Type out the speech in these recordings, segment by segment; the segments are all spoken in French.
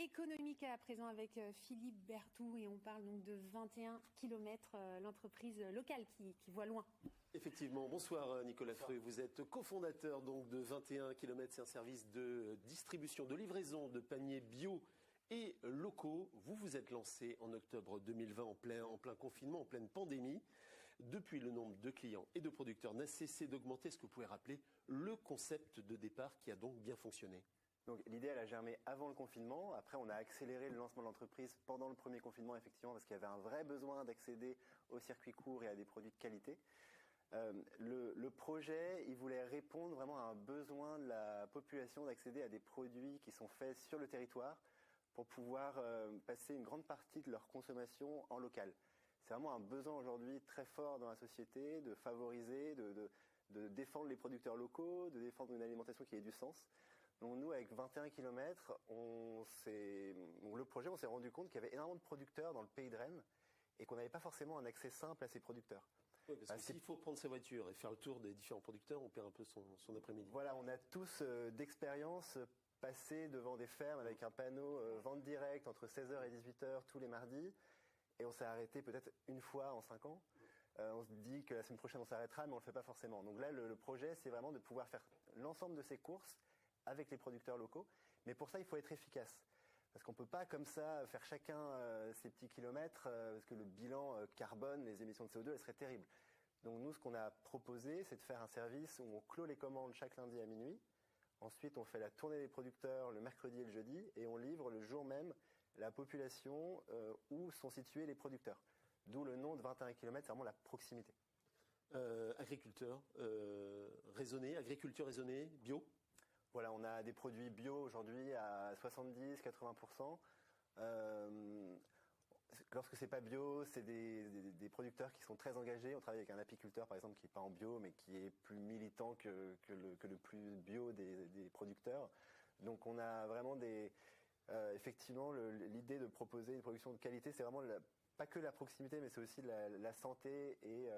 économique à présent avec Philippe Berthoud et on parle donc de 21 km, l'entreprise locale qui voit loin. Effectivement, bonsoir Nicolas Freux, vous êtes cofondateur donc de 21 km, c'est un service de distribution, de livraison de paniers bio et locaux. Vous vous êtes lancé en octobre 2020 en plein confinement, en pleine pandémie. Depuis, le nombre de clients et de producteurs n'a cessé d'augmenter. Est-ce que vous pouvez rappeler le concept de départ qui a donc bien fonctionné ? Donc l'idée, elle a germé avant le confinement. Après, on a accéléré le lancement de l'entreprise pendant le premier confinement, effectivement, parce qu'il y avait un vrai besoin d'accéder aux circuits courts et à des produits de qualité. Le projet, il voulait répondre vraiment à un besoin de la population d'accéder à des produits qui sont faits sur le territoire pour pouvoir passer une grande partie de leur consommation en local. C'est vraiment un besoin aujourd'hui très fort dans la société de favoriser, de défendre les producteurs locaux, de défendre une alimentation qui ait du sens. Donc nous, avec 21 km, le projet, on s'est rendu compte qu'il y avait énormément de producteurs dans le pays de Rennes et qu'on n'avait pas forcément un accès simple à ces producteurs. Oui, parce que s'il faut prendre sa voiture et faire le tour des différents producteurs, on perd un peu son après-midi. Voilà, on a tous d'expérience passé devant des fermes avec un panneau vente directe entre 16h et 18h tous les mardis et on s'est arrêté peut-être une fois en 5 ans. On se dit que la semaine prochaine on s'arrêtera, mais on ne le fait pas forcément. Donc là, le projet, c'est vraiment de pouvoir faire l'ensemble de ces courses avec les producteurs locaux. Mais pour ça, il faut être efficace. Parce qu'on ne peut pas comme ça faire chacun ses petits kilomètres, parce que le bilan carbone, les émissions de CO2, elles seraient terribles. Donc nous, ce qu'on a proposé, c'est de faire un service où on clôt les commandes chaque lundi à minuit. Ensuite, on fait la tournée des producteurs le mercredi et le jeudi, et on livre le jour même la population où sont situés les producteurs. D'où le nom de 21 km, c'est vraiment la proximité. Agriculture raisonnée, bio. Voilà, on a des produits bio aujourd'hui à 70-80%. Lorsque c'est pas bio, c'est des producteurs qui sont très engagés. On travaille avec un apiculteur, par exemple, qui n'est pas en bio, mais qui est plus militant que le plus bio des producteurs. Donc on a vraiment effectivement, l'idée de proposer une production de qualité, c'est vraiment pas que la proximité, mais c'est aussi la santé et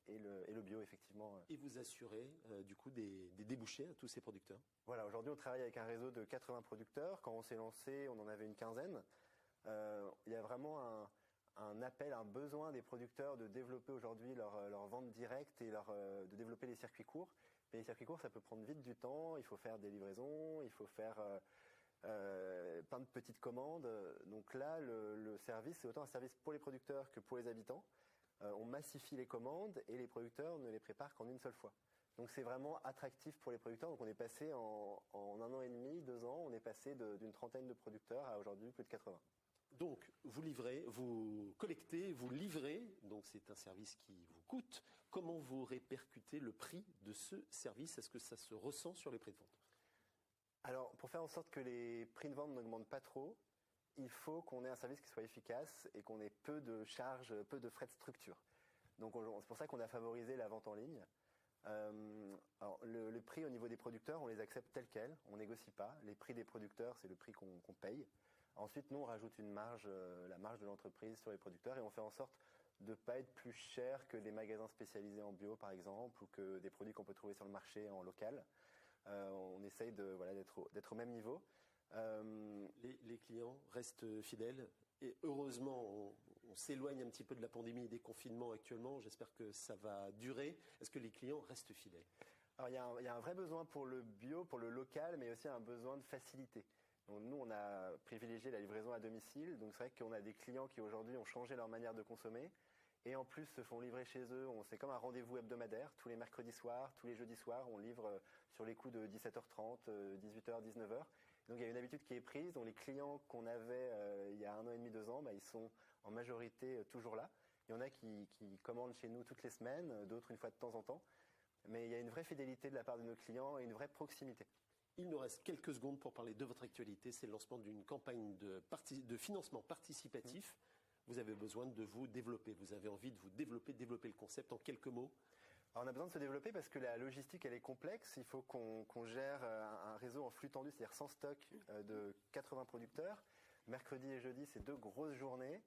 le bio, effectivement. Et vous assurez, du coup, des débouchés à tous ces producteurs ? Voilà, aujourd'hui, on travaille avec un réseau de 80 producteurs. Quand on s'est lancé, on en avait une quinzaine. Il y a vraiment un appel, un besoin des producteurs de développer aujourd'hui leur vente directe et de développer les circuits courts. Mais les circuits courts, ça peut prendre vite du temps. Il faut faire des livraisons, il faut faire plein de petites commandes. Donc là, le service, c'est autant un service pour les producteurs que pour les habitants. On massifie les commandes et les producteurs ne les préparent qu'en une seule fois. Donc c'est vraiment attractif pour les producteurs. Donc on est passé en 1 an et demi, 2 ans, on est passé d'une trentaine de producteurs à aujourd'hui plus de 80. Donc vous livrez, vous collectez, vous livrez, donc c'est un service qui vous coûte. Comment vous répercutez le prix de ce service ? Est-ce que ça se ressent sur les prix de vente ? Alors pour faire en sorte que les prix de vente n'augmentent pas trop, il faut qu'on ait un service qui soit efficace et qu'on ait peu de charges, peu de frais de structure. Donc c'est pour ça qu'on a favorisé la vente en ligne. Alors le prix au niveau des producteurs, on les accepte tels quels, on négocie pas. Les prix des producteurs, c'est le prix qu'on paye. Ensuite, nous, on rajoute une marge, la marge de l'entreprise sur les producteurs et on fait en sorte de ne pas être plus cher que des magasins spécialisés en bio, par exemple, ou que des produits qu'on peut trouver sur le marché en local. On essaye d'être au même niveau. Les clients restent fidèles et heureusement, on s'éloigne un petit peu de la pandémie et des confinements actuellement. J'espère que ça va durer. Est-ce que les clients restent fidèles ? Alors, il y a un vrai besoin pour le bio, pour le local, mais aussi un besoin de facilité. Donc, nous, on a privilégié la livraison à domicile. Donc c'est vrai qu'on a des clients qui aujourd'hui ont changé leur manière de consommer et en plus se font livrer chez eux. C'est comme un rendez-vous hebdomadaire. Tous les mercredis soirs, tous les jeudis soirs, on livre sur les coups de 17h30, 18h, 19h. Donc il y a une habitude qui est prise. Donc les clients qu'on avait il y a 1 an et demi, 2 ans, ils sont en majorité toujours là. Il y en a qui commandent chez nous toutes les semaines, d'autres une fois de temps en temps. Mais il y a une vraie fidélité de la part de nos clients et une vraie proximité. Il nous reste quelques secondes pour parler de votre actualité. C'est le lancement d'une campagne de financement participatif. Vous avez besoin de vous développer. Vous avez envie de vous développer le concept en quelques mots. Alors on a besoin de se développer parce que la logistique, elle est complexe. Il faut qu'on gère un réseau en flux tendu, c'est-à-dire sans stock de 80 producteurs. Mercredi et jeudi, c'est 2 grosses journées.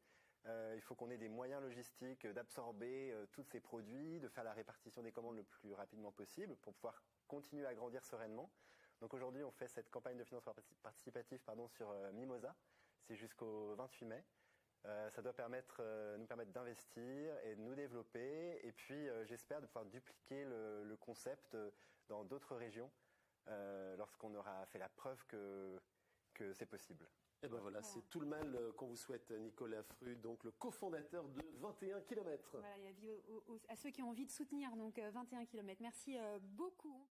Il faut qu'on ait des moyens logistiques d'absorber tous ces produits, de faire la répartition des commandes le plus rapidement possible pour pouvoir continuer à grandir sereinement. Donc aujourd'hui, on fait cette campagne de financement participatif sur Mimosa. C'est jusqu'au 28 mai. Ça doit nous permettre d'investir et de nous développer. Et puis, j'espère de pouvoir dupliquer le concept dans d'autres régions lorsqu'on aura fait la preuve que c'est possible. Et ben voilà, c'est tout le mal qu'on vous souhaite, Nicolas Fru, donc le cofondateur de 21 km. Voilà, il y a à ceux qui ont envie de soutenir, donc 21 km. Merci beaucoup.